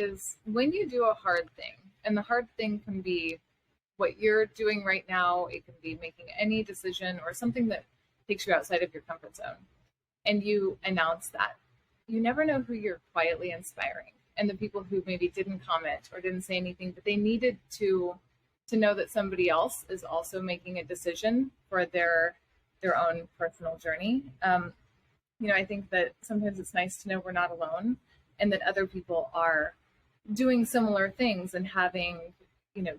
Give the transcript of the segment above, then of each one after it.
is when you do a hard thing, and the hard thing can be what you're doing right now, it can be making any decision or something that takes you outside of your comfort zone, and you announce that. You never know who you're quietly inspiring. And the people who maybe didn't comment or didn't say anything, but they needed to know that somebody else is also making a decision for their own personal journey. I think that sometimes it's nice to know we're not alone and that other people are doing similar things and having,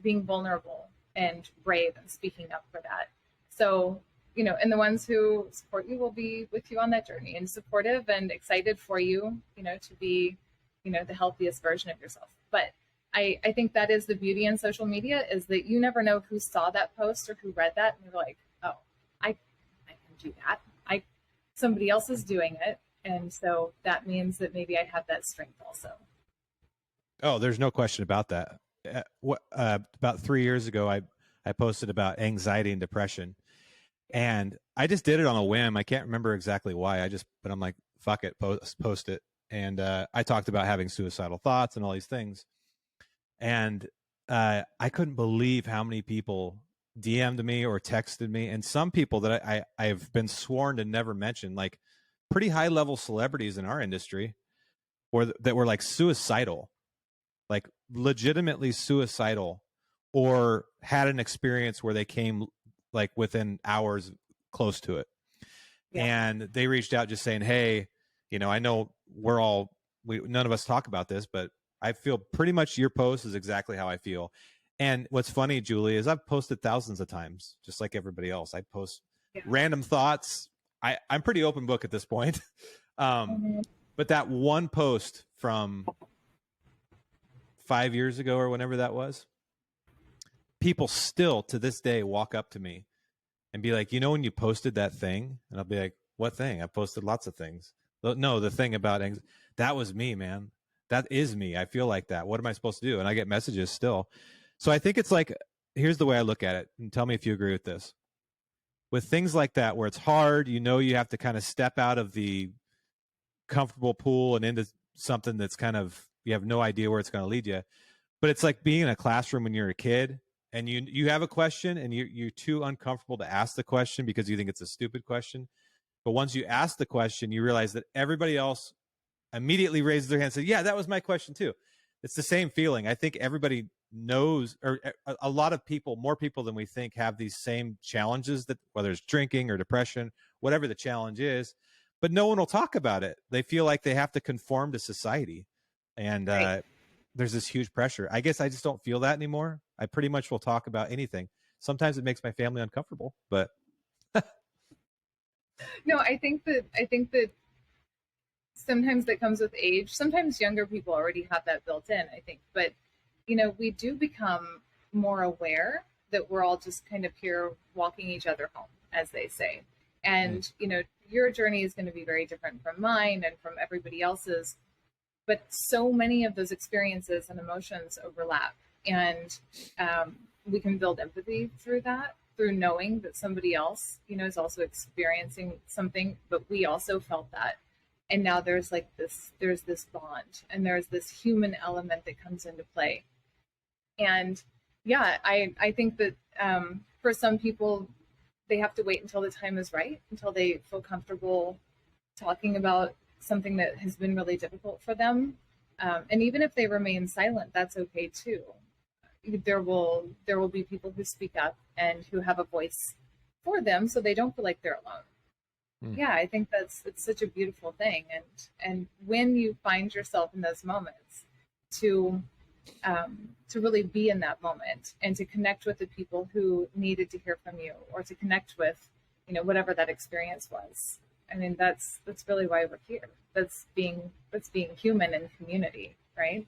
being vulnerable and brave and speaking up for that. So, and the ones who support you will be with you on that journey and supportive and excited for you, to be, the healthiest version of yourself. But I think that is the beauty in social media, is that you never know who saw that post or who read that and they're like, oh, I can do that. Somebody else is doing it. And so that means that maybe I have that strength also. Oh, there's no question about that. About 3 years ago, I posted about anxiety and depression, and I just did it on a whim. I can't remember exactly why. But I'm like, fuck it, post it. And I talked about having suicidal thoughts and all these things. And I couldn't believe how many people DM'd me or texted me, and some people that I've been sworn to never mention, like pretty high level celebrities in our industry, or that were like suicidal, like legitimately suicidal, or had an experience where they came like within hours close to it. Yeah. And they reached out just saying, hey, I know none of us talk about this, but I feel pretty much your post is exactly how I feel. And what's funny, Julie, is I've posted thousands of times, just like everybody else. I post random thoughts. I'm pretty open book at this point. But that one post from 5 years ago or whenever that was, people still to this day walk up to me and be like, when you posted that thing? And I'll be like, what thing? I posted lots of things. No, the thing about that was me, man. That is me. I feel like that. What am I supposed to do? And I get messages still. So I think it's like, here's the way I look at it, and tell me if you agree with this. With things like that, where it's hard, you have to kind of step out of the comfortable pool and into something that's kind of, you have no idea where it's going to lead you. But it's like being in a classroom when you're a kid and you have a question and you're too uncomfortable to ask the question because you think it's a stupid question. But once you ask the question, you realize that everybody else immediately raises their hand and says, yeah, that was my question too. It's the same feeling. I think everybody knows, or a lot of people, more people than we think, have these same challenges, that whether it's drinking or depression, whatever the challenge is, but no one will talk about it. They feel like they have to conform to society. And there's this huge pressure. I guess I just don't feel that anymore. I pretty much will talk about anything. Sometimes it makes my family uncomfortable, but no, I think that sometimes that comes with age. Sometimes younger people already have that built in, I think. But, we do become more aware that we're all just kind of here walking each other home, as they say. And, your journey is going to be very different from mine and from everybody else's. But so many of those experiences and emotions overlap. And we can build empathy through that, through knowing that somebody else, is also experiencing something, but we also felt that. And now there's this bond, and there's this human element that comes into play. And yeah, I think that for some people, they have to wait until the time is right, until they feel comfortable talking about something that has been really difficult for them. And even if they remain silent, that's okay too. There will be people who speak up and who have a voice for them, so they don't feel like they're alone. Yeah, I think it's such a beautiful thing. And when you find yourself in those moments, to really be in that moment and to connect with the people who needed to hear from you, or to connect with, whatever that experience was. I mean, that's really why we're here. That's being human in community, right?